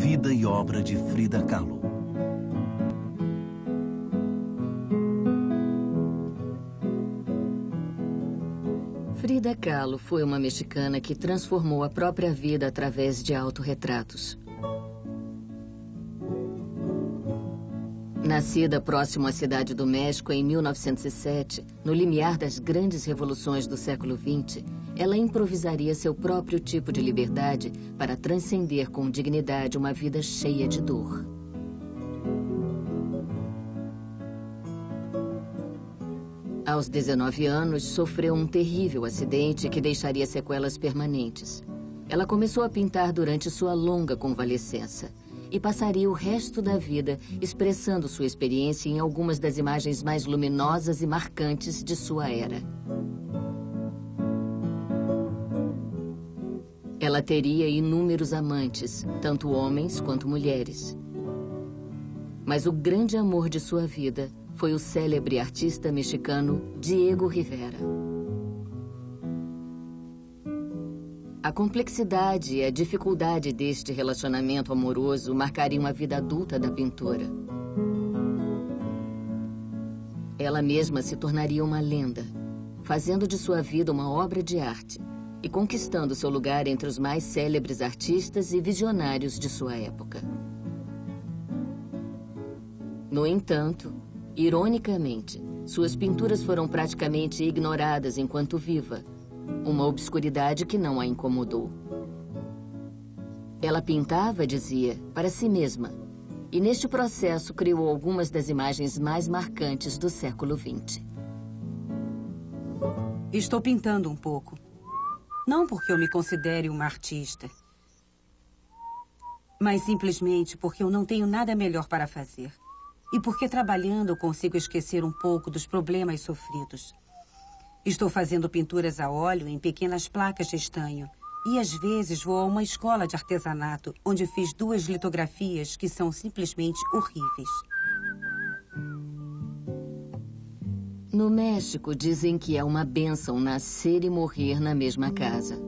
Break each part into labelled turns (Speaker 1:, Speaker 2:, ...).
Speaker 1: Vida e obra de Frida Kahlo.
Speaker 2: Frida Kahlo foi uma mexicana que transformou a própria vida através de autorretratos. Nascida próximo à cidade do México em 1907, no limiar das grandes revoluções do século XX, ela improvisaria seu próprio tipo de liberdade para transcender com dignidade uma vida cheia de dor. Aos 19 anos, sofreu um terrível acidente que deixaria sequelas permanentes. Ela começou a pintar durante sua longa convalescença e passaria o resto da vida expressando sua experiência em algumas das imagens mais luminosas e marcantes de sua era. Ela teria inúmeros amantes, tanto homens quanto mulheres. Mas o grande amor de sua vida foi o célebre artista mexicano Diego Rivera. A complexidade e a dificuldade deste relacionamento amoroso marcariam a vida adulta da pintora. Ela mesma se tornaria uma lenda, fazendo de sua vida uma obra de arte e conquistando seu lugar entre os mais célebres artistas e visionários de sua época. No entanto, ironicamente, suas pinturas foram praticamente ignoradas enquanto viva, uma obscuridade que não a incomodou. Ela pintava, dizia, para si mesma, e neste processo criou algumas das imagens mais marcantes do século XX.
Speaker 3: Estou pintando um pouco. Não porque eu me considere uma artista, mas simplesmente porque eu não tenho nada melhor para fazer. E porque trabalhando eu consigo esquecer um pouco dos problemas sofridos. Estou fazendo pinturas a óleo em pequenas placas de estanho. E às vezes vou a uma escola de artesanato, onde fiz 2 litografias que são simplesmente horríveis.
Speaker 2: No México, dizem que é uma bênção nascer e morrer na mesma casa.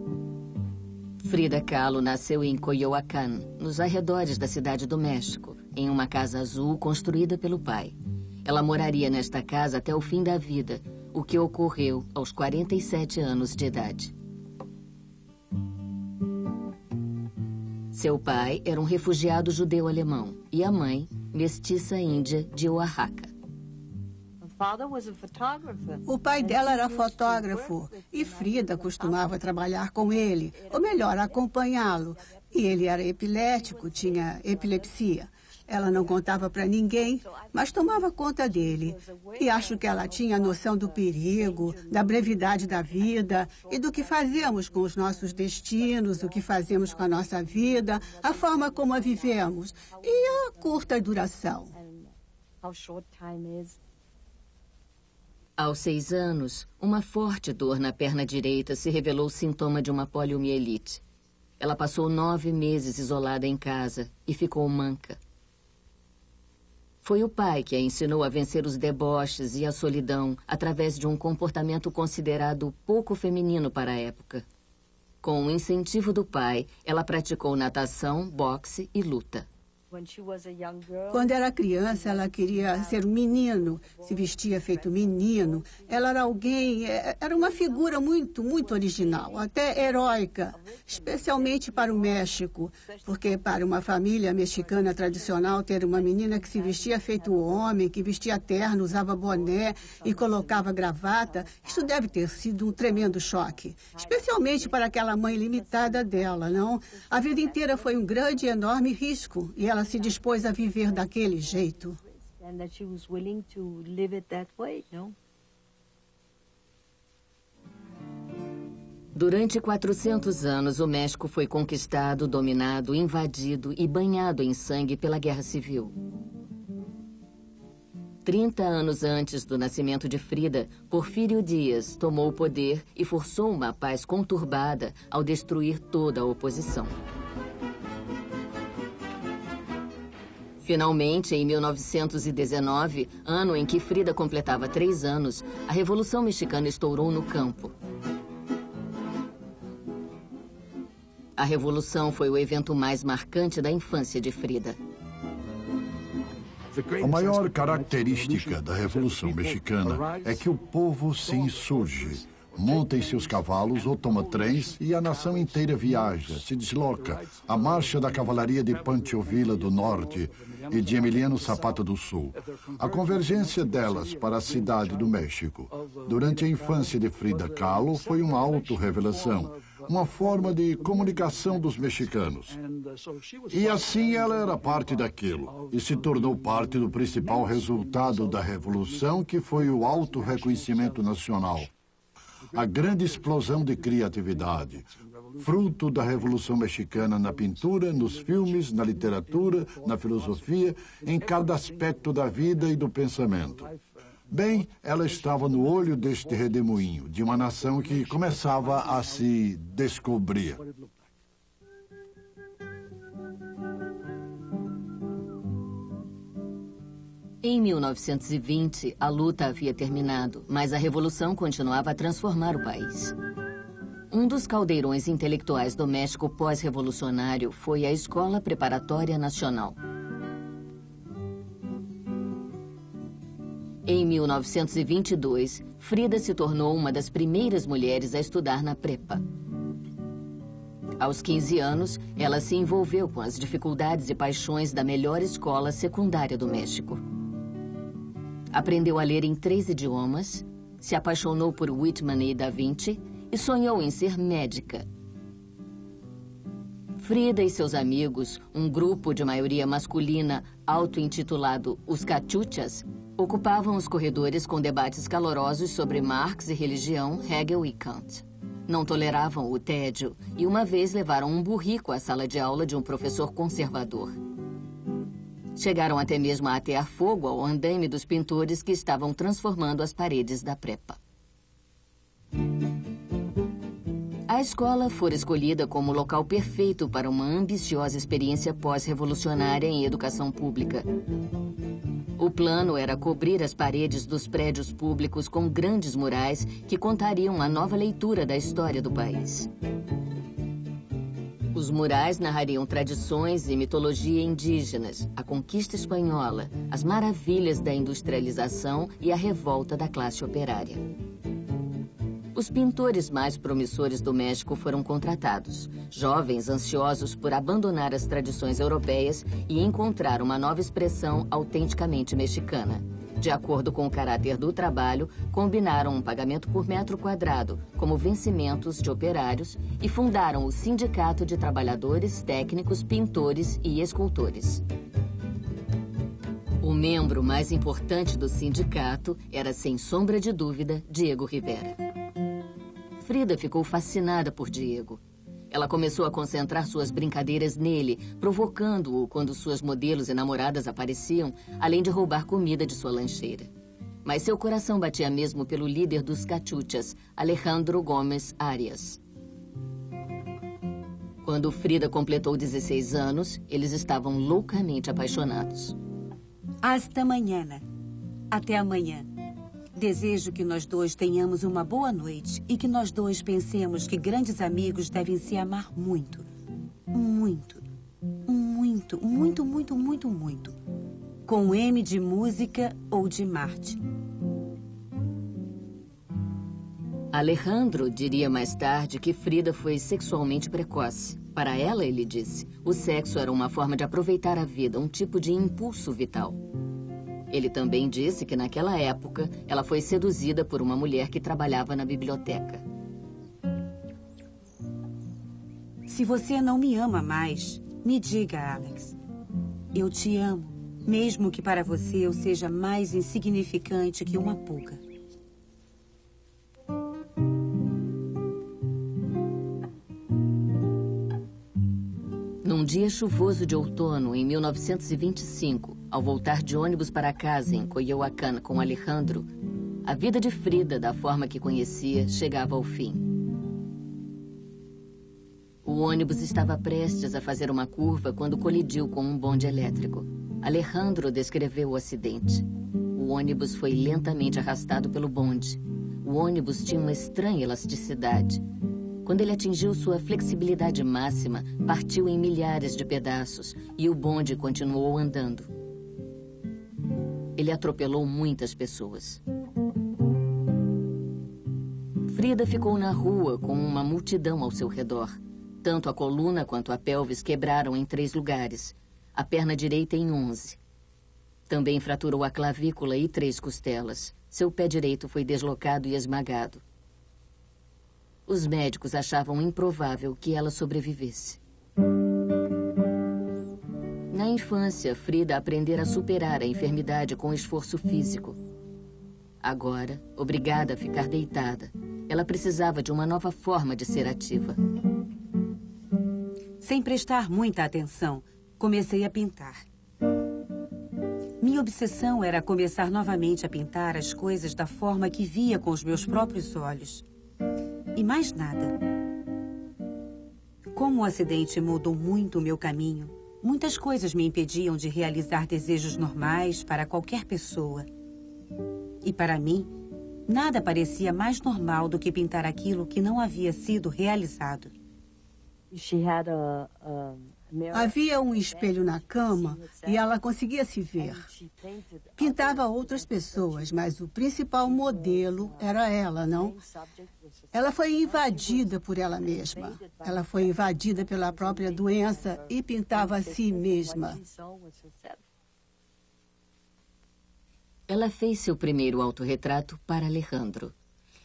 Speaker 2: Frida Kahlo nasceu em Coyoacán, nos arredores da cidade do México, em uma casa azul construída pelo pai. Ela moraria nesta casa até o fim da vida, o que ocorreu aos 47 anos de idade. Seu pai era um refugiado judeu-alemão e a mãe, mestiça índia de Oaxaca.
Speaker 4: O pai dela era fotógrafo e Frida costumava trabalhar com ele, ou melhor, acompanhá-lo. E ele era epilético, tinha epilepsia. Ela não contava para ninguém, mas tomava conta dele. E acho que ela tinha noção do perigo, da brevidade da vida e do que fazemos com os nossos destinos, o que fazemos com a nossa vida, a forma como a vivemos e a curta duração.
Speaker 2: Aos 6 anos, uma forte dor na perna direita se revelou sintoma de uma poliomielite. Ela passou 9 meses isolada em casa e ficou manca. Foi o pai que a ensinou a vencer os deboches e a solidão através de um comportamento considerado pouco feminino para a época. Com o incentivo do pai, ela praticou natação, boxe e luta.
Speaker 4: Quando era criança, ela queria ser um menino, se vestia feito menino. Ela era alguém, era uma figura muito original, até heróica, especialmente para o México, porque para uma família mexicana tradicional, ter uma menina que se vestia feito homem, que vestia terno, usava boné e colocava gravata, isso deve ter sido um tremendo choque, especialmente para aquela mãe limitada dela, não? A vida inteira foi um grande e enorme risco e ela se dispôs a viver daquele jeito.
Speaker 2: Durante 400 anos, o México foi conquistado, dominado, invadido e banhado em sangue pela Guerra Civil. 30 anos antes do nascimento de Frida, Porfírio Dias tomou o poder e forçou uma paz conturbada ao destruir toda a oposição. Finalmente, em 1919, ano em que Frida completava 3 anos, a Revolução Mexicana estourou no campo. A Revolução foi o evento mais marcante da infância de Frida.
Speaker 5: A maior característica da Revolução Mexicana é que o povo se insurge, monta em seus cavalos ou toma trens e a nação inteira viaja, se desloca. A marcha da cavalaria de Pancho Villa do Norte e de Emiliano Zapata do Sul. A convergência delas para a cidade do México durante a infância de Frida Kahlo foi uma autorrevelação, uma forma de comunicação dos mexicanos. E assim ela era parte daquilo e se tornou parte do principal resultado da Revolução, que foi o autorreconhecimento nacional. A grande explosão de criatividade, fruto da Revolução Mexicana na pintura, nos filmes, na literatura, na filosofia, em cada aspecto da vida e do pensamento. Bem, ela estava no olho deste redemoinho, de uma nação que começava a se descobrir.
Speaker 2: Em 1920, a luta havia terminado, mas a Revolução continuava a transformar o país. Um dos caldeirões intelectuais do México pós-revolucionário foi a Escola Preparatória Nacional. Em 1922, Frida se tornou uma das primeiras mulheres a estudar na prepa. Aos 15 anos, ela se envolveu com as dificuldades e paixões da melhor escola secundária do México. Aprendeu a ler em 3 idiomas, se apaixonou por Whitman e Da Vinci e sonhou em ser médica. Frida e seus amigos, um grupo de maioria masculina auto-intitulado Os Cachuchas, ocupavam os corredores com debates calorosos sobre Marx e religião, Hegel e Kant. Não toleravam o tédio e uma vez levaram um burrico à sala de aula de um professor conservador. Chegaram até mesmo a atear fogo ao andaime dos pintores que estavam transformando as paredes da prepa. A escola fora escolhida como local perfeito para uma ambiciosa experiência pós-revolucionária em educação pública. O plano era cobrir as paredes dos prédios públicos com grandes murais que contariam a nova leitura da história do país. Os murais narrariam tradições e mitologia indígenas, a conquista espanhola, as maravilhas da industrialização e a revolta da classe operária. Os pintores mais promissores do México foram contratados, jovens ansiosos por abandonar as tradições europeias e encontrar uma nova expressão autenticamente mexicana. De acordo com o caráter do trabalho, combinaram um pagamento por metro quadrado como vencimentos de operários e fundaram o Sindicato de Trabalhadores, Técnicos, Pintores e Escultores. O membro mais importante do sindicato era, sem sombra de dúvida, Diego Rivera. Frida ficou fascinada por Diego. Ela começou a concentrar suas brincadeiras nele, provocando-o quando suas modelos e namoradas apareciam, além de roubar comida de sua lancheira. Mas seu coração batia mesmo pelo líder dos Cachuchas, Alejandro Gómez Arias. Quando Frida completou 16 anos, eles estavam loucamente apaixonados.
Speaker 3: Hasta mañana. Até amanhã. Desejo que nós dois tenhamos uma boa noite e que nós dois pensemos que grandes amigos devem se amar muito. Muito. Muito, muito, muito, muito, muito. Com M de música ou de Marte.
Speaker 2: Alejandro diria mais tarde que Frida foi sexualmente precoce. Para ela, ele disse, o sexo era uma forma de aproveitar a vida, um tipo de impulso vital. Ele também disse que naquela época ela foi seduzida por uma mulher que trabalhava na biblioteca.
Speaker 3: Se você não me ama mais, me diga, Alex. Eu te amo, mesmo que para você eu seja mais insignificante que uma pulga.
Speaker 2: Num dia chuvoso de outono, em 1925, ao voltar de ônibus para casa em Coyoacán com Alejandro, a vida de Frida, da forma que conhecia, chegava ao fim. O ônibus estava prestes a fazer uma curva quando colidiu com um bonde elétrico. Alejandro descreveu o acidente. O ônibus foi lentamente arrastado pelo bonde. O ônibus tinha uma estranha elasticidade. Quando ele atingiu sua flexibilidade máxima, partiu em milhares de pedaços e o bonde continuou andando. Ele atropelou muitas pessoas. Frida ficou na rua com uma multidão ao seu redor. Tanto a coluna quanto a pelvis quebraram em 3 lugares. A perna direita em 11. Também fraturou a clavícula e 3 costelas. Seu pé direito foi deslocado e esmagado. Os médicos achavam improvável que ela sobrevivesse. Na infância, Frida aprendera a superar a enfermidade com esforço físico. Agora, obrigada a ficar deitada, ela precisava de uma nova forma de ser ativa.
Speaker 3: Sem prestar muita atenção, comecei a pintar. Minha obsessão era começar novamente a pintar as coisas da forma que via com os meus próprios olhos. E mais nada. Como o acidente mudou muito o meu caminho, muitas coisas me impediam de realizar desejos normais para qualquer pessoa. E para mim, nada parecia mais normal do que pintar aquilo que não havia sido realizado.
Speaker 4: Havia um espelho na cama e ela conseguia se ver. Pintava outras pessoas, mas o principal modelo era ela, não? Ela foi invadida por ela mesma. Ela foi invadida pela própria doença e pintava a si mesma.
Speaker 2: Ela fez seu primeiro autorretrato para Alejandro.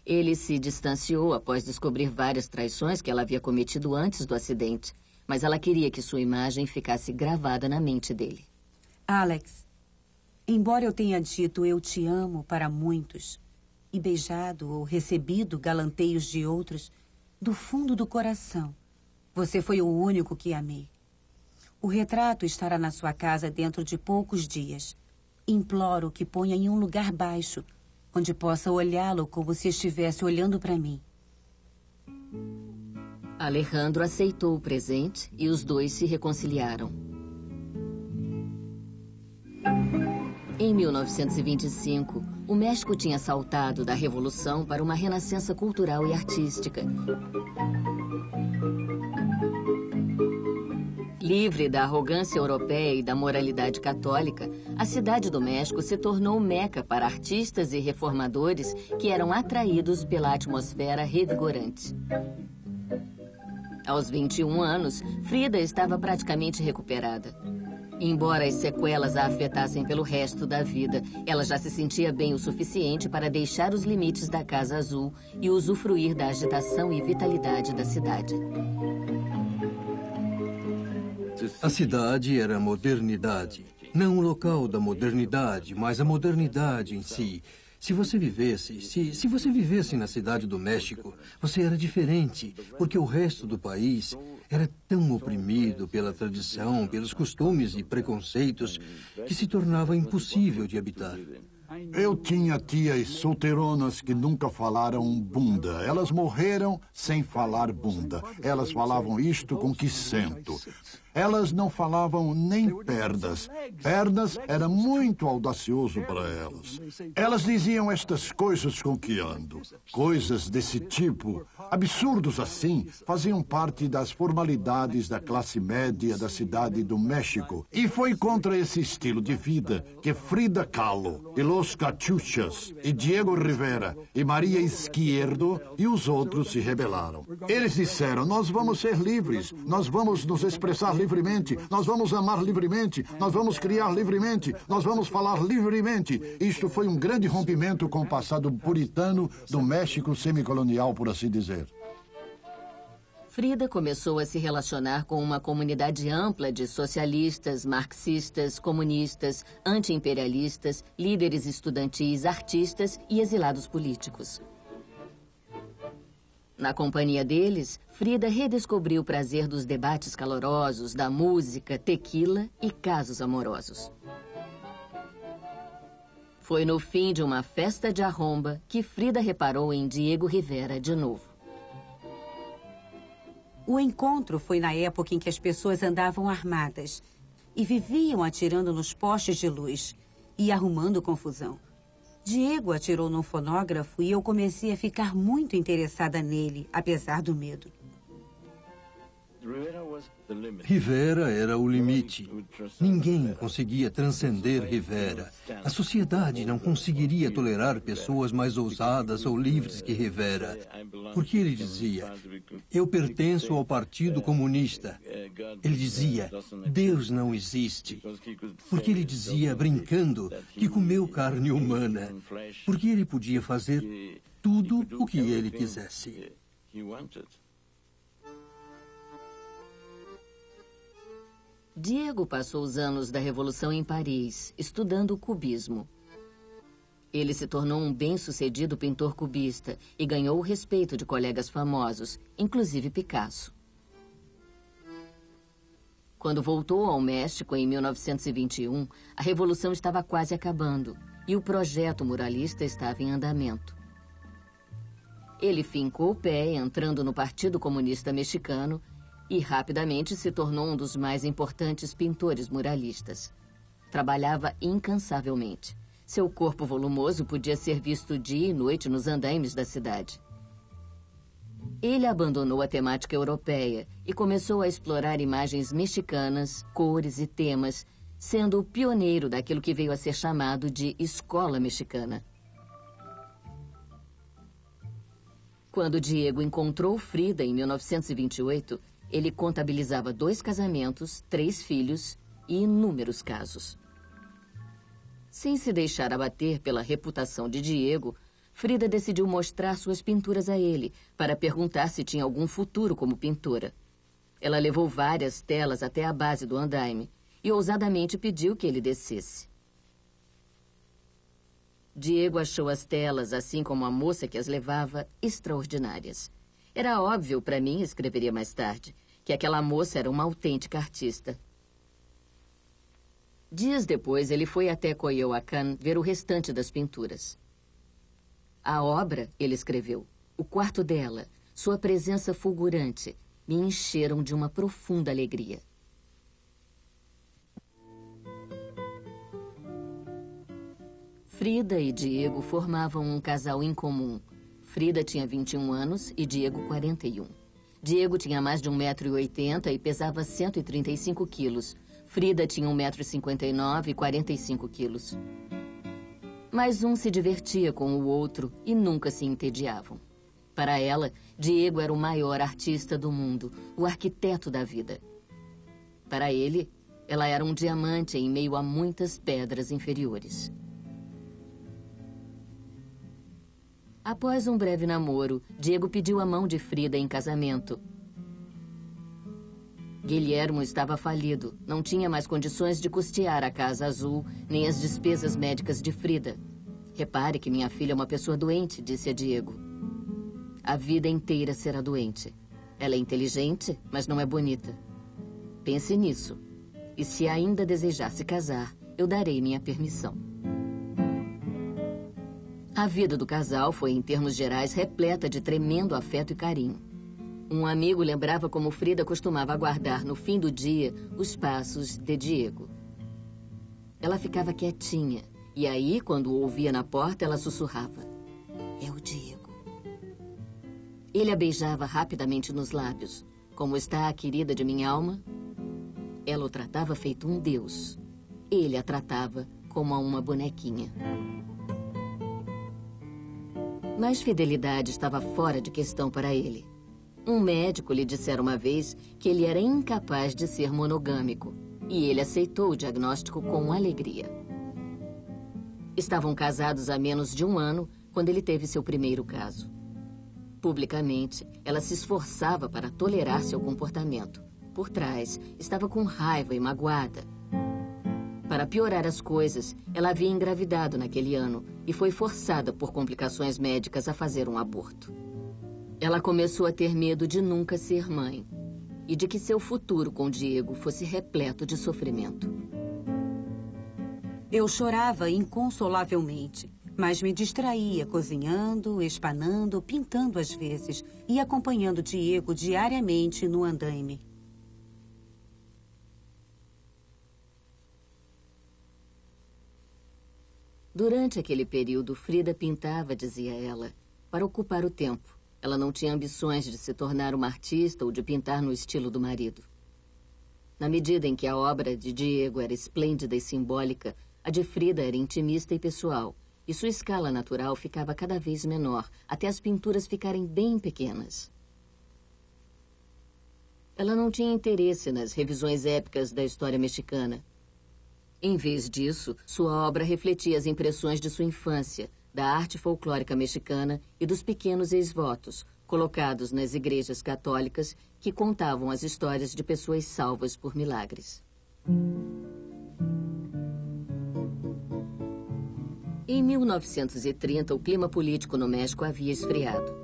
Speaker 2: Ele se distanciou após descobrir várias traições que ela havia cometido antes do acidente, mas ela queria que sua imagem ficasse gravada na mente dele.
Speaker 3: Alex, embora eu tenha dito eu te amo para muitos e beijado ou recebido galanteios de outros, do fundo do coração, você foi o único que amei. O retrato estará na sua casa dentro de poucos dias. Imploro que ponha em um lugar baixo, onde possa olhá-lo como se estivesse olhando para mim.
Speaker 2: Alejandro aceitou o presente e os dois se reconciliaram. Em 1925, o México tinha saltado da Revolução para uma renascença cultural e artística. Livre da arrogância europeia e da moralidade católica, a cidade do México se tornou meca para artistas e reformadores que eram atraídos pela atmosfera revigorante. Aos 21 anos, Frida estava praticamente recuperada. Embora as sequelas a afetassem pelo resto da vida, ela já se sentia bem o suficiente para deixar os limites da Casa Azul e usufruir da agitação e vitalidade da cidade.
Speaker 6: A cidade era a modernidade. Não o local da modernidade, mas a modernidade em si. Se você vivesse na cidade do México, você era diferente, porque o resto do país era tão oprimido pela tradição, pelos costumes e preconceitos, que se tornava impossível de habitar.
Speaker 5: Eu tinha tias solteironas que nunca falaram bunda. Elas morreram sem falar bunda. Elas falavam isto com que sento. Elas não falavam nem pernas. Pernas era muito audacioso para elas. Elas diziam estas coisas com que ando. Coisas desse tipo, absurdos assim, faziam parte das formalidades da classe média da cidade do México. E foi contra esse estilo de vida que Frida Kahlo, e Los Cachuchas, e Diego Rivera, e Maria Izquierdo e os outros se rebelaram. Eles disseram, nós vamos ser livres, nós vamos nos expressar livremente, nós vamos amar livremente, nós vamos criar livremente, nós vamos falar livremente. Isto foi um grande rompimento com o passado puritano do México semicolonial, por assim dizer.
Speaker 2: Frida começou a se relacionar com uma comunidade ampla de socialistas, marxistas, comunistas, anti-imperialistas, líderes estudantis, artistas e exilados políticos. Na companhia deles, Frida redescobriu o prazer dos debates calorosos, da música, tequila e casos amorosos. Foi no fim de uma festa de arromba que Frida reparou em Diego Rivera de novo.
Speaker 3: O encontro foi na época em que as pessoas andavam armadas e viviam atirando nos postes de luz e arrumando confusão. Diego atirou num fonógrafo e eu comecei a ficar muito interessada nele, apesar do medo.
Speaker 6: Rivera era o limite. Ninguém conseguia transcender Rivera. A sociedade não conseguiria tolerar pessoas mais ousadas ou livres que Rivera. Porque ele dizia, eu pertenço ao Partido Comunista. Ele dizia, Deus não existe. Porque ele dizia, brincando, que comeu carne humana. Porque ele podia fazer tudo o que ele quisesse.
Speaker 2: Diego passou os anos da Revolução em Paris, estudando o cubismo. Ele se tornou um bem-sucedido pintor cubista e ganhou o respeito de colegas famosos, inclusive Picasso. Quando voltou ao México em 1921, a Revolução estava quase acabando e o projeto muralista estava em andamento. Ele fincou o pé entrando no Partido Comunista Mexicano e rapidamente se tornou um dos mais importantes pintores muralistas. Trabalhava incansavelmente. Seu corpo volumoso podia ser visto dia e noite nos andaimes da cidade. Ele abandonou a temática europeia e começou a explorar imagens mexicanas, cores e temas, sendo o pioneiro daquilo que veio a ser chamado de Escola Mexicana. Quando Diego encontrou Frida em 1928, ele contabilizava 2 casamentos, 3 filhos e inúmeros casos. Sem se deixar abater pela reputação de Diego, Frida decidiu mostrar suas pinturas a ele, para perguntar se tinha algum futuro como pintora. Ela levou várias telas até a base do andaime e ousadamente pediu que ele descesse. Diego achou as telas, assim como a moça que as levava, extraordinárias. Era óbvio para mim, escreveria mais tarde, que aquela moça era uma autêntica artista. Dias depois, ele foi até Coyoacán ver o restante das pinturas. A obra, ele escreveu, o quarto dela, sua presença fulgurante, me encheram de uma profunda alegria. Frida e Diego formavam um casal incomum. Frida tinha 21 anos e Diego 41. Diego tinha mais de 1,80 m e pesava 135 quilos. Frida tinha 1,59 m e 45 quilos. Mas um se divertia com o outro e nunca se entediavam. Para ela, Diego era o maior artista do mundo, o arquiteto da vida. Para ele, ela era um diamante em meio a muitas pedras inferiores. Após um breve namoro, Diego pediu a mão de Frida em casamento. Guilhermo estava falido, não tinha mais condições de custear a Casa Azul, nem as despesas médicas de Frida. Repare que minha filha é uma pessoa doente, disse a Diego. A vida inteira será doente. Ela é inteligente, mas não é bonita. Pense nisso. E se ainda desejar se casar, eu darei minha permissão. A vida do casal foi, em termos gerais, repleta de tremendo afeto e carinho. Um amigo lembrava como Frida costumava aguardar no fim do dia os passos de Diego. Ela ficava quietinha, e aí, quando o ouvia na porta, ela sussurrava. É o Diego. Ele a beijava rapidamente nos lábios. Como está a querida de minha alma? Ela o tratava feito um deus. Ele a tratava como a uma bonequinha. Mas fidelidade estava fora de questão para ele. Um médico lhe dissera uma vez que ele era incapaz de ser monogâmico, e ele aceitou o diagnóstico com alegria. Estavam casados há menos de 1 ano quando ele teve seu primeiro caso. Publicamente, ela se esforçava para tolerar seu comportamento. Por trás, estava com raiva e magoada. Para piorar as coisas, ela havia engravidado naquele ano e foi forçada por complicações médicas a fazer um aborto. Ela começou a ter medo de nunca ser mãe e de que seu futuro com Diego fosse repleto de sofrimento.
Speaker 3: Eu chorava inconsolavelmente, mas me distraía cozinhando, espanando, pintando às vezes e acompanhando Diego diariamente no andaime.
Speaker 2: Durante aquele período, Frida pintava, dizia ela, para ocupar o tempo. Ela não tinha ambições de se tornar uma artista ou de pintar no estilo do marido. Na medida em que a obra de Diego era esplêndida e simbólica, a de Frida era intimista e pessoal, e sua escala natural ficava cada vez menor, até as pinturas ficarem bem pequenas. Ela não tinha interesse nas revisões épicas da história mexicana. Em vez disso, sua obra refletia as impressões de sua infância, da arte folclórica mexicana e dos pequenos ex-votos, colocados nas igrejas católicas que contavam as histórias de pessoas salvas por milagres. Em 1930, o clima político no México havia esfriado.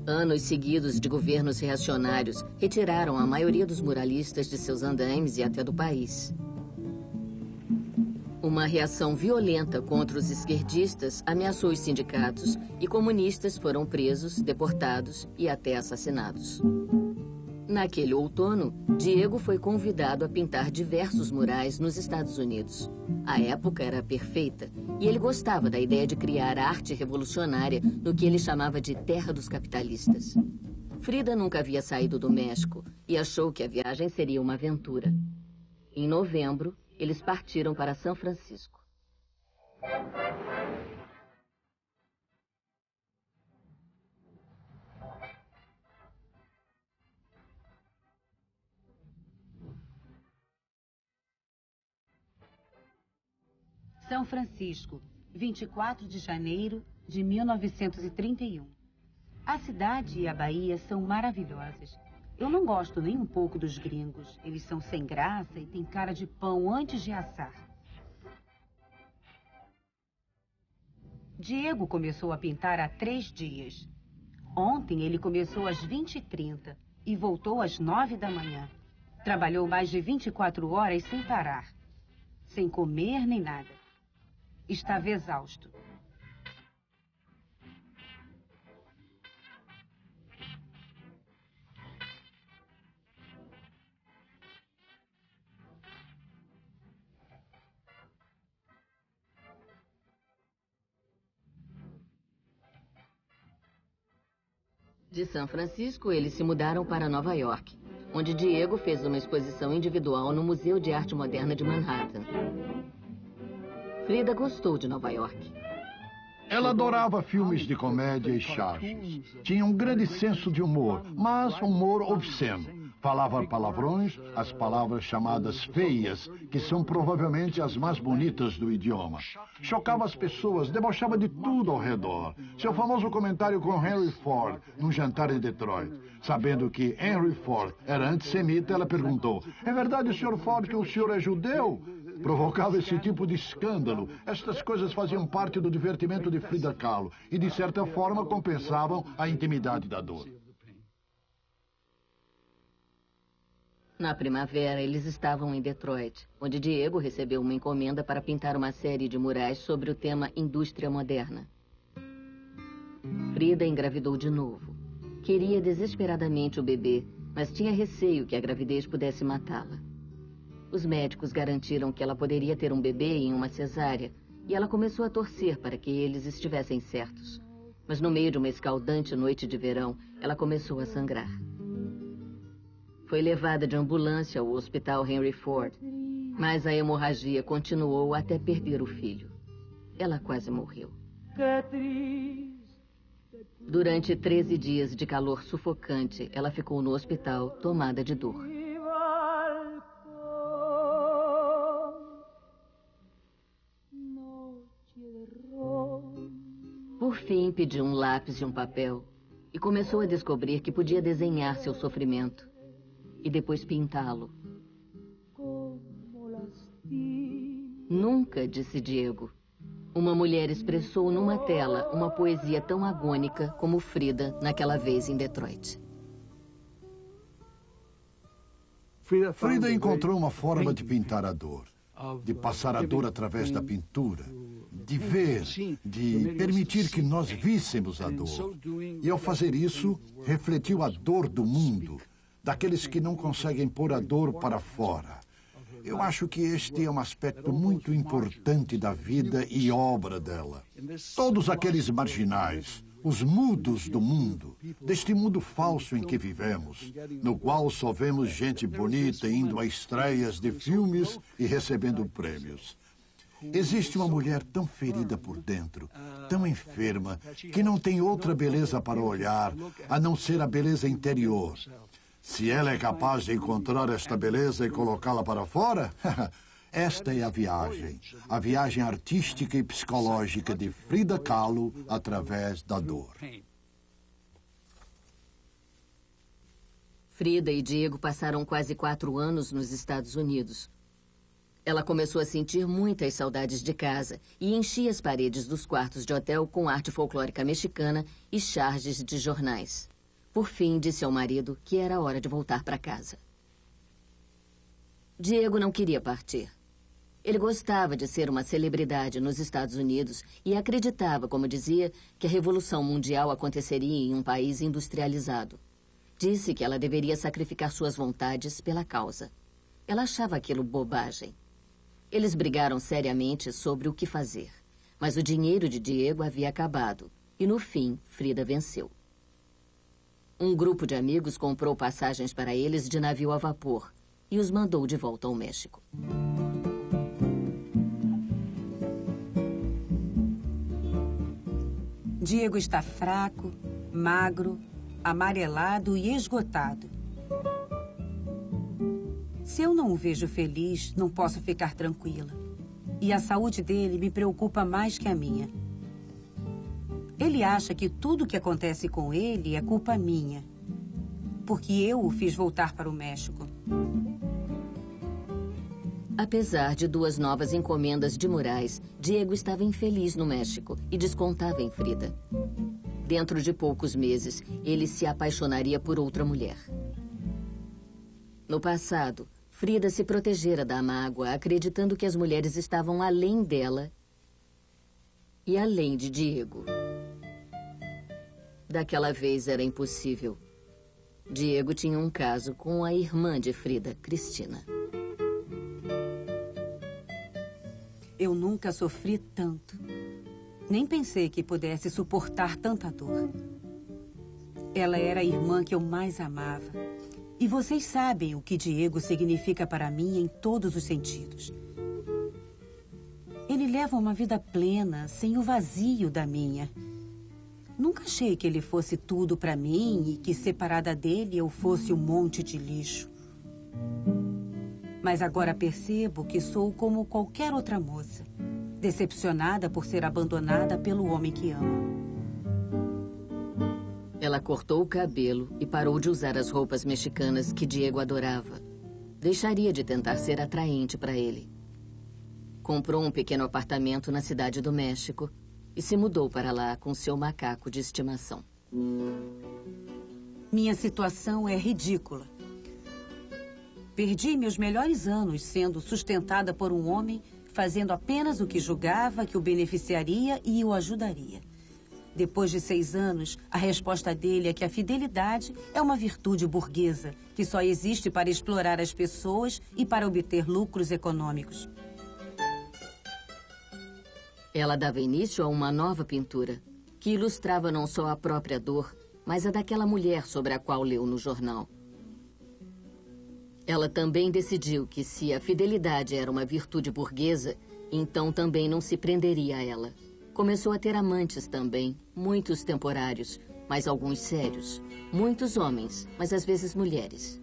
Speaker 2: Anos seguidos de governos reacionários retiraram a maioria dos muralistas de seus andaimes e até do país. Uma reação violenta contra os esquerdistas ameaçou os sindicatos e comunistas foram presos, deportados e até assassinados. Naquele outono, Diego foi convidado a pintar diversos murais nos Estados Unidos. A época era perfeita e ele gostava da ideia de criar arte revolucionária no que ele chamava de Terra dos Capitalistas. Frida nunca havia saído do México e achou que a viagem seria uma aventura. Em novembro, eles partiram para São Francisco.
Speaker 3: São Francisco, 24 de janeiro de 1931. A cidade e a Bahia são maravilhosas. Eu não gosto nem um pouco dos gringos. Eles são sem graça e têm cara de pão antes de assar. Diego começou a pintar há 3 dias. Ontem ele começou às 20h30 e voltou às 9 da manhã. Trabalhou mais de 24 horas sem parar, sem comer nem nada. Estava exausto.
Speaker 2: De São Francisco, eles se mudaram para Nova York, onde Diego fez uma exposição individual no Museu de Arte Moderna de Manhattan. Frida gostou de Nova York.
Speaker 5: Ela adorava filmes de comédia e charges. Tinha um grande senso de humor, mas humor obsceno. Falava palavrões, as palavras chamadas feias, que são provavelmente as mais bonitas do idioma. Chocava as pessoas, debochava de tudo ao redor. Seu famoso comentário com Henry Ford, num jantar em Detroit. Sabendo que Henry Ford era antissemita, ela perguntou: "É verdade, Sr. Ford, que o senhor é judeu?" Provocava esse tipo de escândalo. Estas coisas faziam parte do divertimento de Frida Kahlo e, de certa forma, compensavam a intimidade da dor.
Speaker 2: Na primavera, eles estavam em Detroit, onde Diego recebeu uma encomenda para pintar uma série de murais sobre o tema indústria moderna. Frida engravidou de novo. Queria desesperadamente o bebê, mas tinha receio que a gravidez pudesse matá-la. Os médicos garantiram que ela poderia ter um bebê em uma cesárea, e ela começou a torcer para que eles estivessem certos. Mas no meio de uma escaldante noite de verão, ela começou a sangrar. Foi levada de ambulância ao hospital Henry Ford, mas a hemorragia continuou até perder o filho. Ela quase morreu. Durante 13 dias de calor sufocante, ela ficou no hospital, tomada de dor. Por fim, pediu um lápis e um papel e começou a descobrir que podia desenhar seu sofrimento e depois pintá-lo. Nunca, disse Diego, uma mulher expressou numa tela uma poesia tão agônica como Frida naquela vez em Detroit.
Speaker 5: Frida encontrou uma forma de pintar a dor, de passar a dor através da pintura, de ver, de permitir que nós víssemos a dor. E ao fazer isso, refletiu a dor do mundo, daqueles que não conseguem pôr a dor para fora. Eu acho que este é um aspecto muito importante da vida e obra dela. Todos aqueles marginais, os mudos do mundo, deste mundo falso em que vivemos, no qual só vemos gente bonita indo a estreias de filmes e recebendo prêmios. Existe uma mulher tão ferida por dentro, tão enferma, que não tem outra beleza para olhar, a não ser a beleza interior. Se ela é capaz de encontrar esta beleza e colocá-la para fora, esta é a viagem artística e psicológica de Frida Kahlo através da dor.
Speaker 2: Frida e Diego passaram quase 4 anos nos Estados Unidos. Ela começou a sentir muitas saudades de casa e enchia as paredes dos quartos de hotel com arte folclórica mexicana e charges de jornais. Por fim, disse ao marido que era hora de voltar para casa. Diego não queria partir. Ele gostava de ser uma celebridade nos Estados Unidos e acreditava, como dizia, que a Revolução Mundial aconteceria em um país industrializado. Disse que ela deveria sacrificar suas vontades pela causa. Ela achava aquilo bobagem. Eles brigaram seriamente sobre o que fazer, mas o dinheiro de Diego havia acabado e, no fim, Frida venceu. Um grupo de amigos comprou passagens para eles de navio a vapor e os mandou de volta ao México.
Speaker 3: Diego está fraco, magro, amarelado e esgotado. Se eu não o vejo feliz, não posso ficar tranquila. E a saúde dele me preocupa mais que a minha. Ele acha que tudo o que acontece com ele é culpa minha, porque eu o fiz voltar para o México.
Speaker 2: Apesar de 2 novas encomendas de murais, Diego estava infeliz no México e descontava em Frida. Dentro de poucos meses, ele se apaixonaria por outra mulher. No passado, Frida se protegera da mágoa, acreditando que as mulheres estavam além dela e além de Diego. Daquela vez era impossível. Diego tinha um caso com a irmã de Frida, Cristina.
Speaker 3: Eu nunca sofri tanto. Nem pensei que pudesse suportar tanta dor. Ela era a irmã que eu mais amava. E vocês sabem o que Diego significa para mim em todos os sentidos. Ele leva uma vida plena, sem o vazio da minha. Nunca achei que ele fosse tudo para mim e que, separada dele, eu fosse um monte de lixo. Mas agora percebo que sou como qualquer outra moça, decepcionada por ser abandonada pelo homem que amo.
Speaker 2: Ela cortou o cabelo e parou de usar as roupas mexicanas que Diego adorava. Deixaria de tentar ser atraente para ele. Comprou um pequeno apartamento na cidade do México e se mudou para lá com seu macaco de estimação.
Speaker 3: Minha situação é ridícula. Perdi meus melhores anos sendo sustentada por um homem, fazendo apenas o que julgava que o beneficiaria e o ajudaria. Depois de 6 anos, a resposta dele é que a fidelidade é uma virtude burguesa, que só existe para explorar as pessoas e para obter lucros econômicos.
Speaker 2: Ela dava início a uma nova pintura, que ilustrava não só a própria dor, mas a daquela mulher sobre a qual leu no jornal. Ela também decidiu que se a fidelidade era uma virtude burguesa, então também não se prenderia a ela. Começou a ter amantes também, muitos temporários, mas alguns sérios. Muitos homens, mas às vezes mulheres.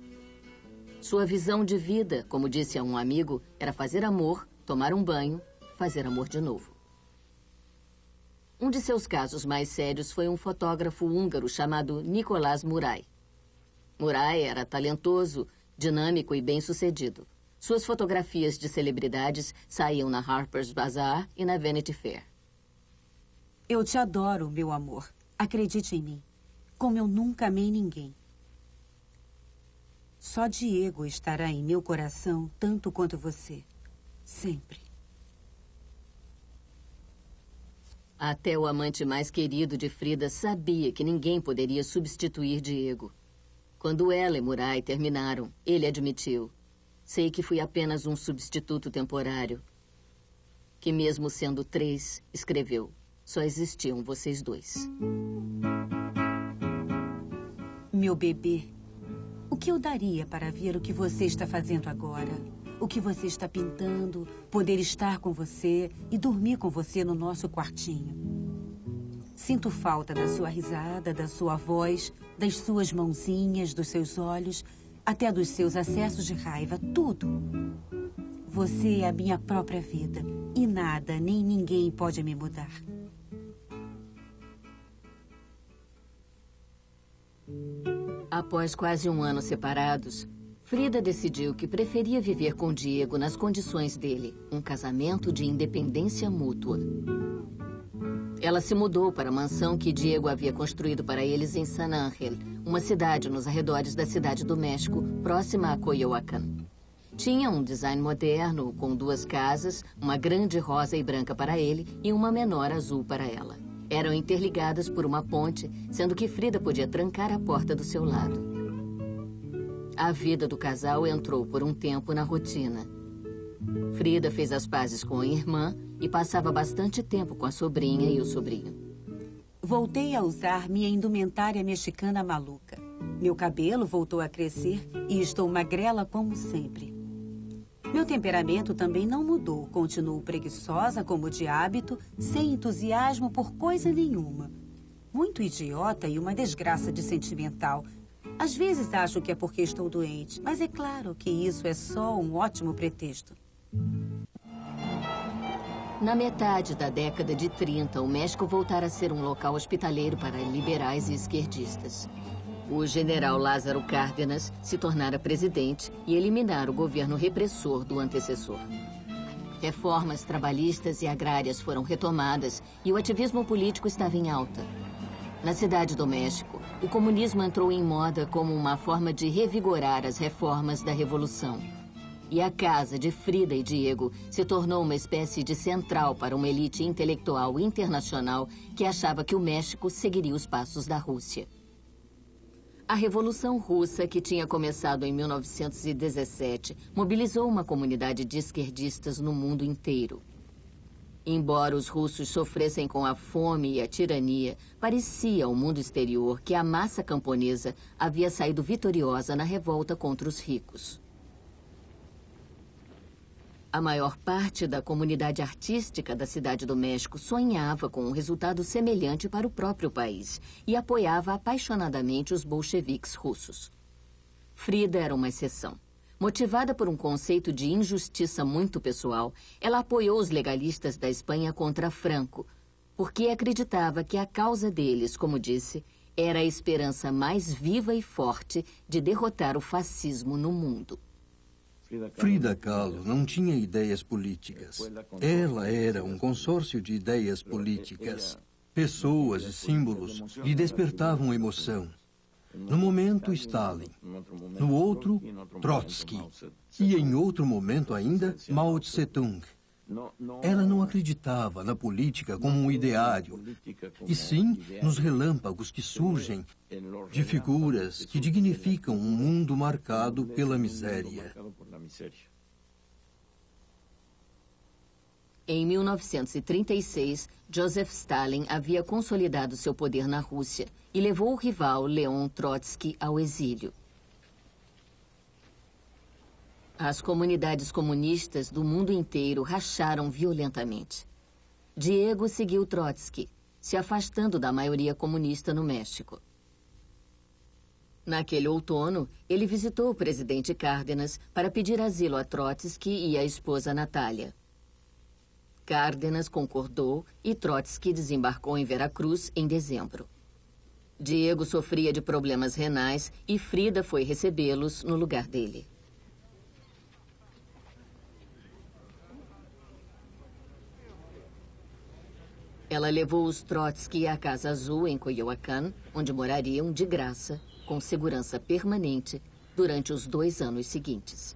Speaker 2: Sua visão de vida, como disse a um amigo, era fazer amor, tomar um banho, fazer amor de novo. Um de seus casos mais sérios foi um fotógrafo húngaro chamado Nicolás Murai. Murai era talentoso, dinâmico e bem-sucedido. Suas fotografias de celebridades saíam na Harper's Bazaar e na Vanity Fair.
Speaker 3: Eu te adoro, meu amor. Acredite em mim, como eu nunca amei ninguém. Só Diego estará em meu coração tanto quanto você. Sempre.
Speaker 2: Até o amante mais querido de Frida sabia que ninguém poderia substituir Diego. Quando ela e Murai terminaram, ele admitiu: sei que fui apenas um substituto temporário. Que mesmo sendo 3, escreveu, só existiam vocês 2.
Speaker 3: Meu bebê, o que eu daria para ver o que você está fazendo agora? O que você está pintando, poder estar com você e dormir com você no nosso quartinho. Sinto falta da sua risada, da sua voz, das suas mãozinhas, dos seus olhos, até dos seus acessos de raiva, tudo. Você é a minha própria vida e nada, nem ninguém pode me mudar.
Speaker 2: Após quase um ano separados, Frida decidiu que preferia viver com Diego nas condições dele, um casamento de independência mútua. Ela se mudou para a mansão que Diego havia construído para eles em San Ángel, uma cidade nos arredores da Cidade do México, próxima a Coyoacán. Tinha um design moderno, com 2 casas, uma grande rosa e branca para ele e uma menor azul para ela. Eram interligadas por uma ponte, sendo que Frida podia trancar a porta do seu lado. A vida do casal entrou por um tempo na rotina. Frida fez as pazes com a irmã e passava bastante tempo com a sobrinha e o sobrinho.
Speaker 3: Voltei a usar minha indumentária mexicana maluca. Meu cabelo voltou a crescer e estou magrela como sempre. Meu temperamento também não mudou. Continuo preguiçosa como de hábito, sem entusiasmo por coisa nenhuma. Muito idiota e uma desgraça de sentimental. Às vezes acho que é porque estou doente, mas é claro que isso é só um ótimo pretexto.
Speaker 2: Na metade da década de 30, o México voltara a ser um local hospitaleiro para liberais e esquerdistas. O general Lázaro Cárdenas se tornara presidente e eliminara o governo repressor do antecessor. Reformas trabalhistas e agrárias foram retomadas e o ativismo político estava em alta. Na Cidade do México, o comunismo entrou em moda como uma forma de revigorar as reformas da Revolução. E a casa de Frida e Diego se tornou uma espécie de central para uma elite intelectual internacional que achava que o México seguiria os passos da Rússia. A Revolução Russa, que tinha começado em 1917, mobilizou uma comunidade de esquerdistas no mundo inteiro. Embora os russos sofressem com a fome e a tirania, parecia ao mundo exterior que a massa camponesa havia saído vitoriosa na revolta contra os ricos. A maior parte da comunidade artística da Cidade do México sonhava com um resultado semelhante para o próprio país e apoiava apaixonadamente os bolcheviques russos. Frida era uma exceção. Motivada por um conceito de injustiça muito pessoal, ela apoiou os legalistas da Espanha contra Franco, porque acreditava que a causa deles, como disse, era a esperança mais viva e forte de derrotar o fascismo no mundo.
Speaker 6: Frida Kahlo não tinha ideias políticas. Ela era um consórcio de ideias políticas. Pessoas e símbolos lhe despertavam emoção. No momento, Stalin. No outro, Trotsky. E em outro momento ainda, Mao Tse-tung. Ela não acreditava na política como um ideário, e sim nos relâmpagos que surgem de figuras que dignificam um mundo marcado pela miséria.
Speaker 2: Em 1936, Joseph Stalin havia consolidado seu poder na Rússia e levou o rival Leon Trotsky ao exílio. As comunidades comunistas do mundo inteiro racharam violentamente. Diego seguiu Trotsky, se afastando da maioria comunista no México. Naquele outono, ele visitou o presidente Cárdenas para pedir asilo a Trotsky e a esposa Natália. Cárdenas concordou e Trotsky desembarcou em Veracruz em dezembro. Diego sofria de problemas renais e Frida foi recebê-los no lugar dele. Ela levou os Trotsky à Casa Azul, em Coyoacán, onde morariam de graça, com segurança permanente, durante os 2 anos seguintes.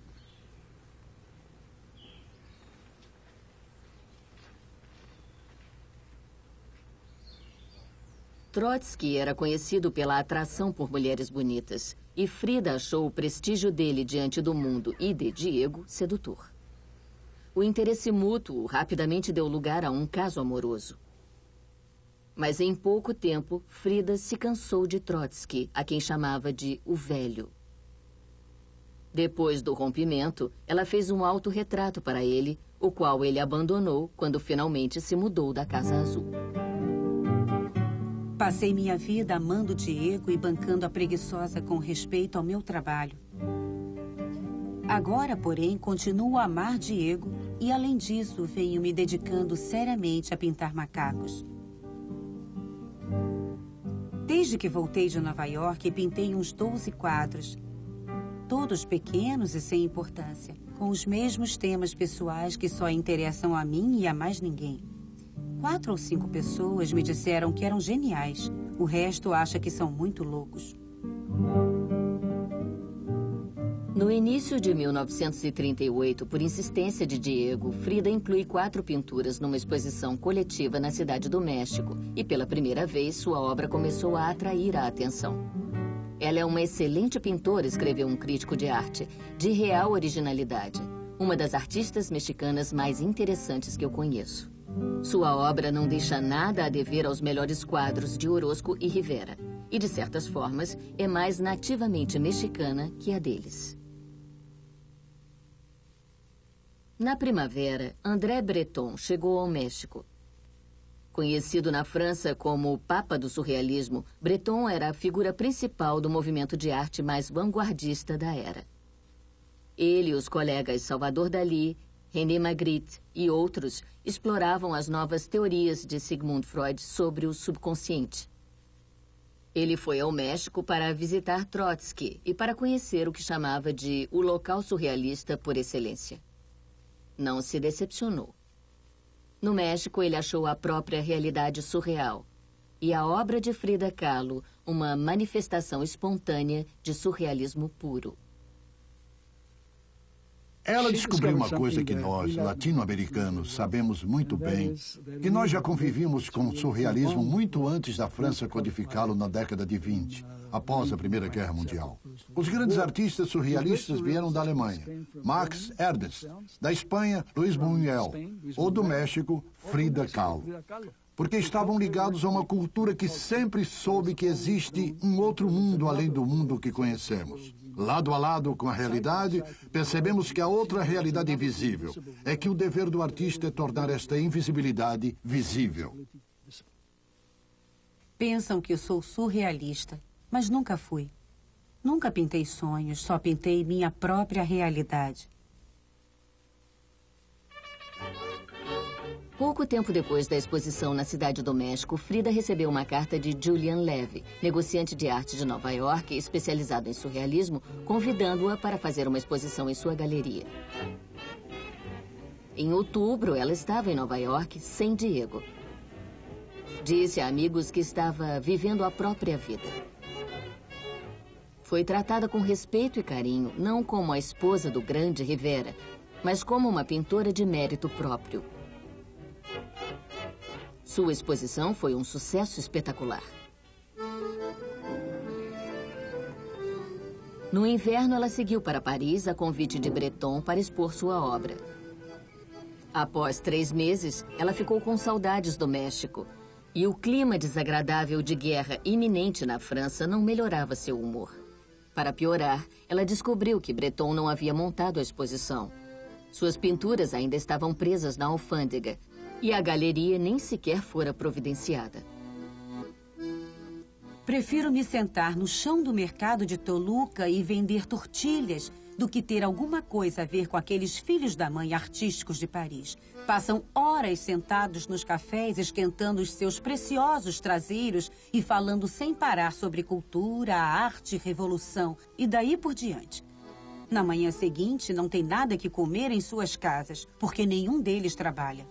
Speaker 2: Trotsky era conhecido pela atração por mulheres bonitas, e Frida achou o prestígio dele diante do mundo e de Diego sedutor. O interesse mútuo rapidamente deu lugar a um caso amoroso. Mas em pouco tempo, Frida se cansou de Trotsky, a quem chamava de o velho. Depois do rompimento, ela fez um autorretrato para ele, o qual ele abandonou quando finalmente se mudou da Casa Azul.
Speaker 3: Passei minha vida amando Diego e bancando a preguiçosa com respeito ao meu trabalho. Agora, porém, continuo a amar Diego e, além disso, venho me dedicando seriamente a pintar macacos. Desde que voltei de Nova York, pintei uns 12 quadros, todos pequenos e sem importância, com os mesmos temas pessoais que só interessam a mim e a mais ninguém. 4 ou 5 pessoas me disseram que eram geniais. O resto acha que são muito loucos.
Speaker 2: No início de 1938, por insistência de Diego, Frida inclui 4 pinturas numa exposição coletiva na Cidade do México e, pela primeira vez, sua obra começou a atrair a atenção. Ela é uma excelente pintora, escreveu um crítico de arte, de real originalidade. Uma das artistas mexicanas mais interessantes que eu conheço. Sua obra não deixa nada a dever aos melhores quadros de Orozco e Rivera. E, de certas formas, é mais nativamente mexicana que a deles. Na primavera, André Breton chegou ao México. Conhecido na França como o Papa do Surrealismo, Breton era a figura principal do movimento de arte mais vanguardista da era. Ele e os colegas Salvador Dalí, René Magritte e outros exploravam as novas teorias de Sigmund Freud sobre o subconsciente. Ele foi ao México para visitar Trotsky e para conhecer o que chamava de o local surrealista por excelência. Não se decepcionou. No México, ele achou a própria realidade surreal e a obra de Frida Kahlo uma manifestação espontânea de surrealismo puro.
Speaker 5: Ela descobriu uma coisa que nós, latino-americanos, sabemos muito bem, que nós já convivíamos com o surrealismo muito antes da França codificá-lo na década de 20, após a Primeira Guerra Mundial. Os grandes artistas surrealistas vieram da Alemanha, Max Ernst, da Espanha, Luis Buñuel, ou do México, Frida Kahlo. Porque estavam ligados a uma cultura que sempre soube que existe um outro mundo além do mundo que conhecemos. Lado a lado com a realidade, percebemos que a outra realidade invisível é que o dever do artista é tornar esta invisibilidade visível.
Speaker 3: Pensam que eu sou surrealista, mas nunca fui. Nunca pintei sonhos, só pintei minha própria realidade.
Speaker 2: Pouco tempo depois da exposição na Cidade do México, Frida recebeu uma carta de Julian Levy, negociante de arte de Nova York, especializado em surrealismo, convidando-a para fazer uma exposição em sua galeria. Em outubro, ela estava em Nova York sem Diego. Disse a amigos que estava vivendo a própria vida. Foi tratada com respeito e carinho, não como a esposa do grande Rivera, mas como uma pintora de mérito próprio. Sua exposição foi um sucesso espetacular. No inverno, ela seguiu para Paris a convite de Breton para expor sua obra. Após 3 meses, ela ficou com saudades do México. E o clima desagradável de guerra iminente na França não melhorava seu humor. Para piorar, ela descobriu que Breton não havia montado a exposição. Suas pinturas ainda estavam presas na alfândega. E a galeria nem sequer fora providenciada.
Speaker 3: Prefiro me sentar no chão do mercado de Toluca e vender tortilhas do que ter alguma coisa a ver com aqueles filhos da mãe artísticos de Paris. Passam horas sentados nos cafés esquentando os seus preciosos traseiros e falando sem parar sobre cultura, arte, revolução e daí por diante. Na manhã seguinte, não tem nada que comer em suas casas, porque nenhum deles trabalha.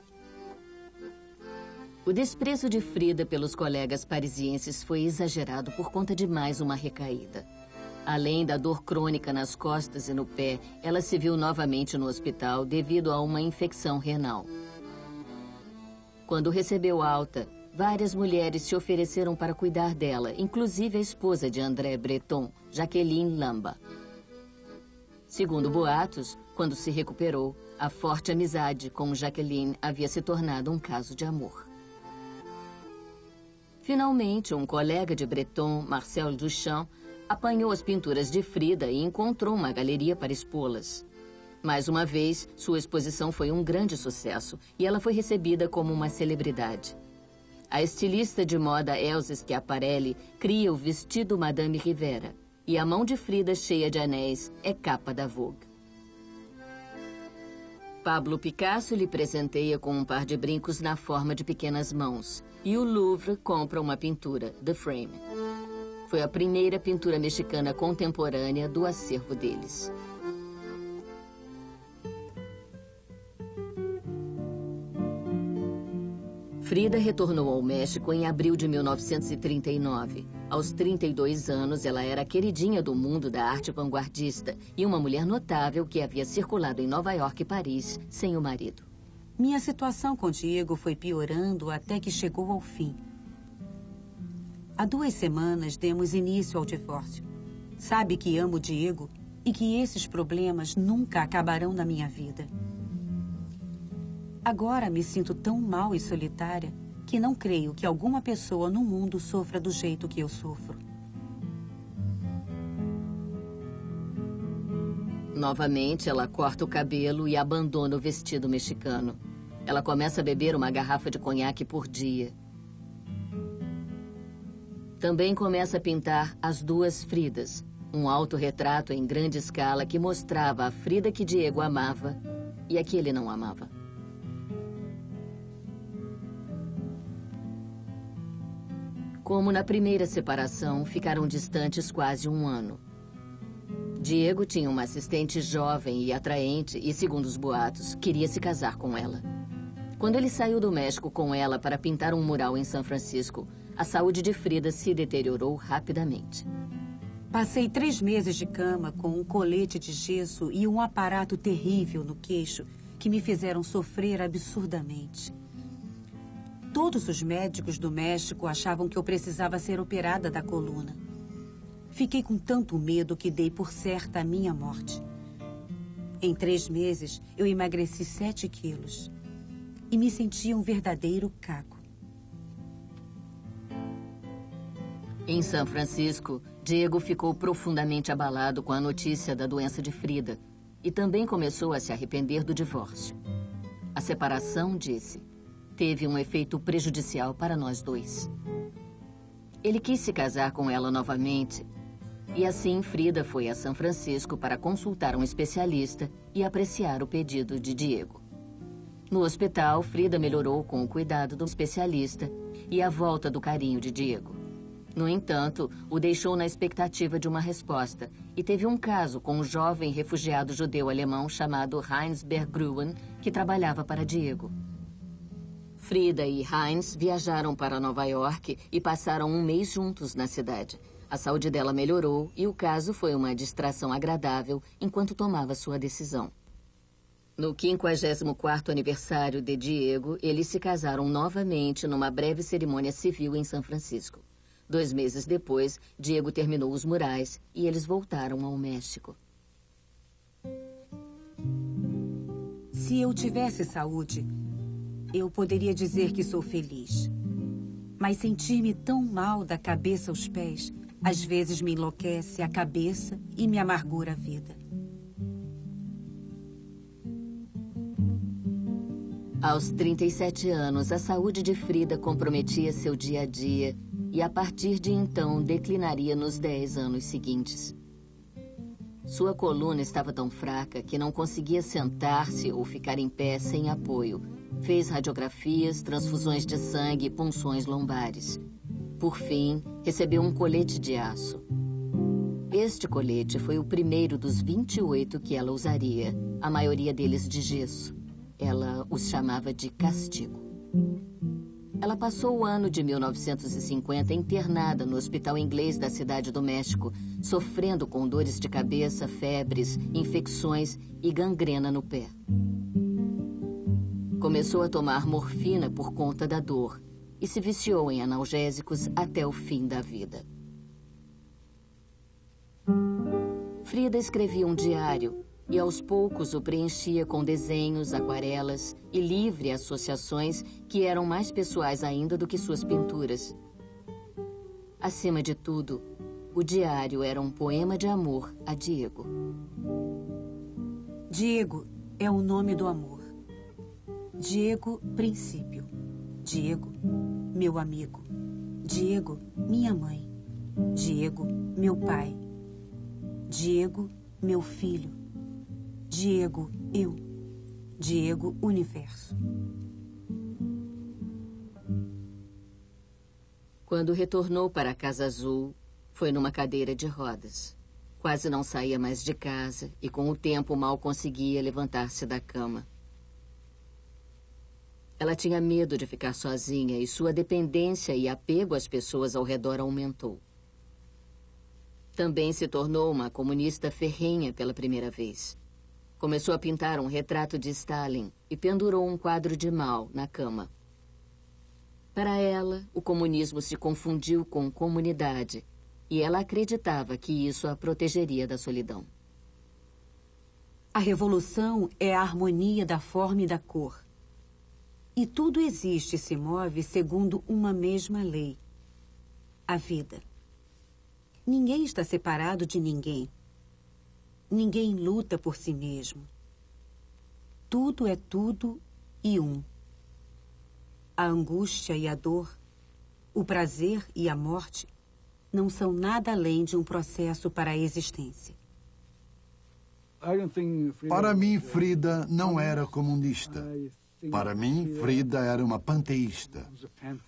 Speaker 2: O desprezo de Frida pelos colegas parisienses foi exagerado por conta de mais uma recaída. Além da dor crônica nas costas e no pé, ela se viu novamente no hospital devido a uma infecção renal. Quando recebeu alta, Várias mulheres se ofereceram para cuidar dela, inclusive a esposa de André Breton, Jacqueline Lamba. Segundo boatos, quando se recuperou, a forte amizade com Jacqueline havia se tornado um caso de amor. Finalmente, um colega de Breton, Marcel Duchamp, apanhou as pinturas de Frida e encontrou uma galeria para expô-las. Mais uma vez, sua exposição foi um grande sucesso e ela foi recebida como uma celebridade. A estilista de moda Else Schiaparelli cria o vestido Madame Rivera e a mão de Frida cheia de anéis é capa da Vogue. Pablo Picasso lhe presenteia com um par de brincos na forma de pequenas mãos e o Louvre compra uma pintura, The Frame. Foi a primeira pintura mexicana contemporânea do acervo deles. Frida retornou ao México em abril de 1939. Aos 32 anos, ela era a queridinha do mundo da arte vanguardista e uma mulher notável que havia circulado em Nova York e Paris sem o marido.
Speaker 3: Minha situação com Diego foi piorando até que chegou ao fim. Há 2 semanas demos início ao divórcio. Sabe que amo Diego e que esses problemas nunca acabarão na minha vida. Agora me sinto tão mal e solitária que não creio que alguma pessoa no mundo sofra do jeito que eu sofro.
Speaker 2: Novamente, ela corta o cabelo e abandona o vestido mexicano. Ela começa a beber uma garrafa de conhaque por dia. Também começa a pintar as 2 Fridas, um autorretrato em grande escala que mostrava a Frida que Diego amava e a que ele não amava. Como na primeira separação, ficaram distantes quase 1 ano. Diego tinha uma assistente jovem e atraente e, segundo os boatos, queria se casar com ela. Quando ele saiu do México com ela para pintar um mural em São Francisco, a saúde de Frida se deteriorou rapidamente.
Speaker 3: Passei 3 meses de cama com um colete de gesso e um aparato terrível no queixo que me fizeram sofrer absurdamente. Todos os médicos do México achavam que eu precisava ser operada da coluna. Fiquei com tanto medo que dei por certa a minha morte. Em 3 meses, eu emagreci 7 quilos e me sentia um verdadeiro caco.
Speaker 2: Em São Francisco, Diego ficou profundamente abalado com a notícia da doença de Frida e também começou a se arrepender do divórcio. A separação, disse, teve um efeito prejudicial para nós 2. Ele quis se casar com ela novamente e assim Frida foi a São Francisco para consultar um especialista e apreciar o pedido de Diego. No hospital, Frida melhorou com o cuidado do especialista e a volta do carinho de Diego. No entanto, o deixou na expectativa de uma resposta e teve um caso com um jovem refugiado judeu-alemão chamado Heinz Berggruen, que trabalhava para Diego. Frida e Heinz viajaram para Nova York e passaram 1 mês juntos na cidade. A saúde dela melhorou e o caso foi uma distração agradável enquanto tomava sua decisão. No 54º aniversário de Diego, eles se casaram novamente numa breve cerimônia civil em São Francisco. 2 meses depois, Diego terminou os murais e eles voltaram ao México.
Speaker 3: Se eu tivesse saúde, eu poderia dizer que sou feliz. Mas sentir-me tão mal da cabeça aos pés, às vezes me enlouquece a cabeça e me amargura a vida.
Speaker 2: Aos 37 anos, a saúde de Frida comprometia seu dia a dia e, a partir de então, declinaria nos 10 anos seguintes. Sua coluna estava tão fraca que não conseguia sentar-se ou ficar em pé sem apoio. Fez radiografias, transfusões de sangue e punções lombares. Por fim, recebeu um colete de aço. Este colete foi o primeiro dos 28 que ela usaria, a maioria deles de gesso. Ela os chamava de castigo. Ela passou o ano de 1950 internada no Hospital Inglês da Cidade do México, sofrendo com dores de cabeça, febres, infecções e gangrena no pé. Começou a tomar morfina por conta da dor e se viciou em analgésicos até o fim da vida. Frida escrevia um diário e aos poucos o preenchia com desenhos, aquarelas e livre associações que eram mais pessoais ainda do que suas pinturas. Acima de tudo, o diário era um poema de amor a Diego.
Speaker 3: Diego é o nome do amor. Diego, princípio. Diego, meu amigo. Diego, minha mãe. Diego, meu pai. Diego, meu filho. Diego, eu. Diego, universo.
Speaker 2: Quando retornou para a Casa Azul, foi numa cadeira de rodas. Quase não saía mais de casa e, com o tempo, mal conseguia levantar-se da cama. Ela tinha medo de ficar sozinha e sua dependência e apego às pessoas ao redor aumentou. Também se tornou uma comunista ferrenha pela primeira vez. Começou a pintar um retrato de Stalin e pendurou um quadro de Mao na cama. Para ela, o comunismo se confundiu com comunidade e ela acreditava que isso a protegeria da solidão.
Speaker 3: A revolução é a harmonia da forma e da cor. E tudo existe e se move segundo uma mesma lei: a vida. Ninguém está separado de ninguém. Ninguém luta por si mesmo. Tudo é tudo e um. A angústia e a dor, o prazer e a morte não são nada além de um processo para a existência.
Speaker 5: Para mim, Frida não era comunista. Para mim, Frida era uma panteísta.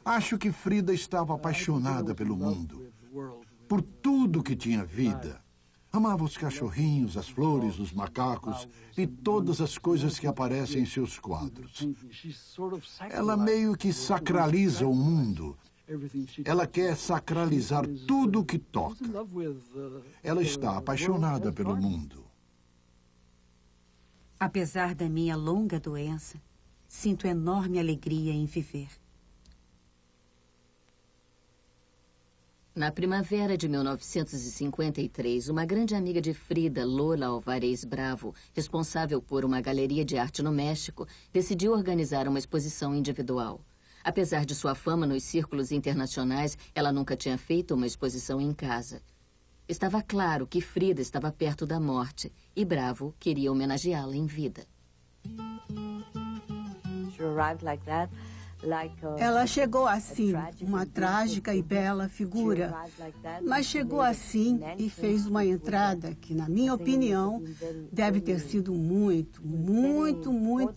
Speaker 5: Acho que Frida estava apaixonada pelo mundo, por tudo que tinha vida. Amava os cachorrinhos, as flores, os macacos e todas as coisas que aparecem em seus quadros. Ela meio que sacraliza o mundo. Ela quer sacralizar tudo o que toca. Ela está apaixonada pelo mundo.
Speaker 3: Apesar da minha longa doença, sinto enorme alegria em viver.
Speaker 2: Na primavera de 1953, uma grande amiga de Frida, Lola Alvarez Bravo, responsável por uma galeria de arte no México, decidiu organizar uma exposição individual. Apesar de sua fama nos círculos internacionais, ela nunca tinha feito uma exposição em casa. Estava claro que Frida estava perto da morte e Bravo queria homenageá-la em vida.
Speaker 4: Ela chegou assim, uma trágica e bela figura, mas chegou assim e fez uma entrada que, na minha opinião, deve ter sido muito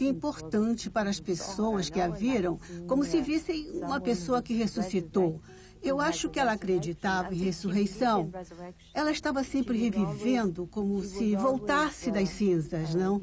Speaker 4: importante para as pessoas que a viram, como se vissem uma pessoa que ressuscitou. Eu acho que ela acreditava em ressurreição. Ela estava sempre revivendo como se voltasse das cinzas, não?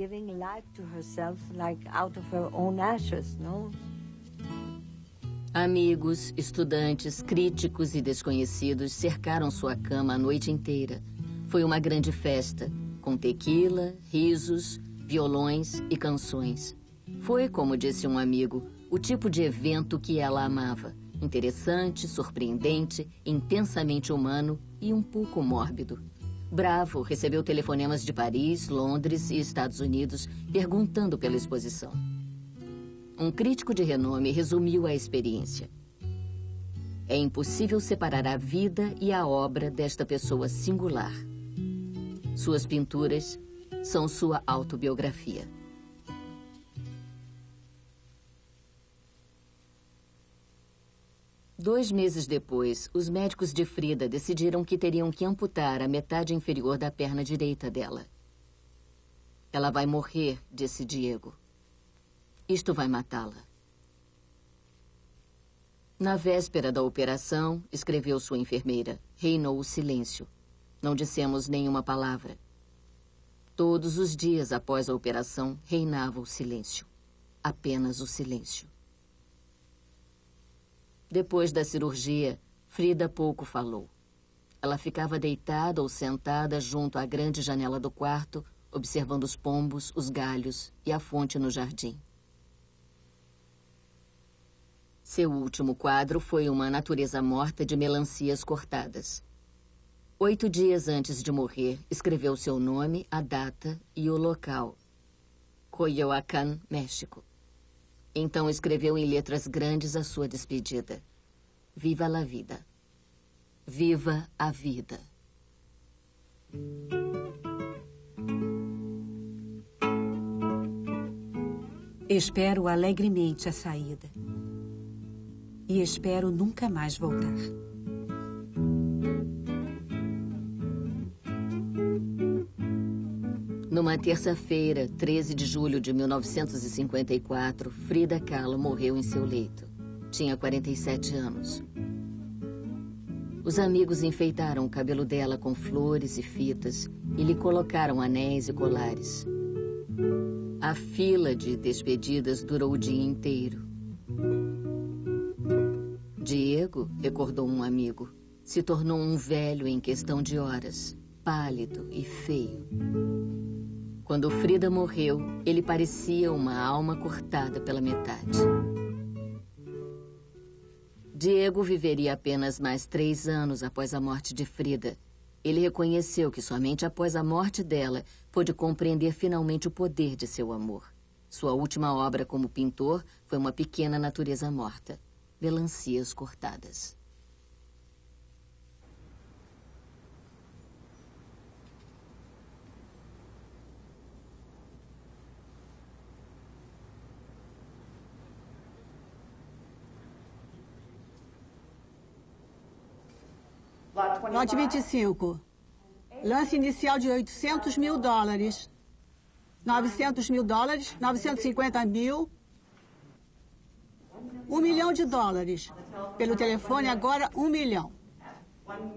Speaker 2: Amigos, estudantes, críticos e desconhecidos cercaram sua cama a noite inteira. Foi uma grande festa, com tequila, risos, violões e canções. Foi, como disse um amigo, o tipo de evento que ela amava. Interessante, surpreendente, intensamente humano e um pouco mórbido. Bravo recebeu telefonemas de Paris, Londres e Estados Unidos perguntando pela exposição. Um crítico de renome resumiu a experiência. É impossível separar a vida e a obra desta pessoa singular. Suas pinturas são sua autobiografia. Dois meses depois, os médicos de Frida decidiram que teriam que amputar a metade inferior da perna direita dela. Ela vai morrer, disse Diego. Isto vai matá-la. Na véspera da operação, escreveu sua enfermeira, reinou o silêncio. Não dissemos nenhuma palavra. Todos os dias após a operação, reinava o silêncio. Apenas o silêncio. Depois da cirurgia, Frida pouco falou. Ela ficava deitada ou sentada junto à grande janela do quarto, observando os pombos, os galhos e a fonte no jardim. Seu último quadro foi uma natureza morta de melancias cortadas. 8 dias antes de morrer, escreveu seu nome, a data e o local. Coyoacán, México. Então escreveu em letras grandes a sua despedida. Viva la vida. Viva a vida.
Speaker 3: Espero alegremente a saída. E espero nunca mais voltar.
Speaker 2: Numa terça-feira, 13 de julho de 1954, Frida Kahlo morreu em seu leito. Tinha 47 anos. Os amigos enfeitaram o cabelo dela com flores e fitas e lhe colocaram anéis e colares. A fila de despedidas durou o dia inteiro. Diego, recordou um amigo, se tornou um velho em questão de horas, pálido e feio. Quando Frida morreu, ele parecia uma alma cortada pela metade. Diego viveria apenas mais 3 anos após a morte de Frida. Ele reconheceu que somente após a morte dela pôde compreender finalmente o poder de seu amor. Sua última obra como pintor foi uma pequena natureza morta, melancias cortadas.
Speaker 4: Lote 25. Lance inicial de $800 mil. $900 mil, $950 mil. $1 milhão. Pelo telefone agora, 1 milhão.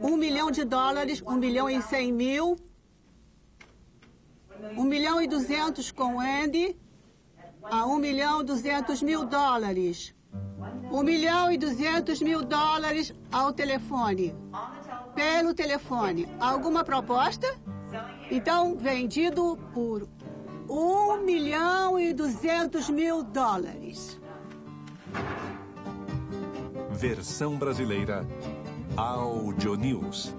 Speaker 4: $1 milhão, 1 milhão e 100 mil. 1 milhão e 200 com Andy. A $1 milhão 200 mil. $1 milhão e 200 mil ao telefone. Pelo telefone. Alguma proposta? Então, vendido por $1 milhão e 200 mil.
Speaker 7: Versão brasileira Audio News.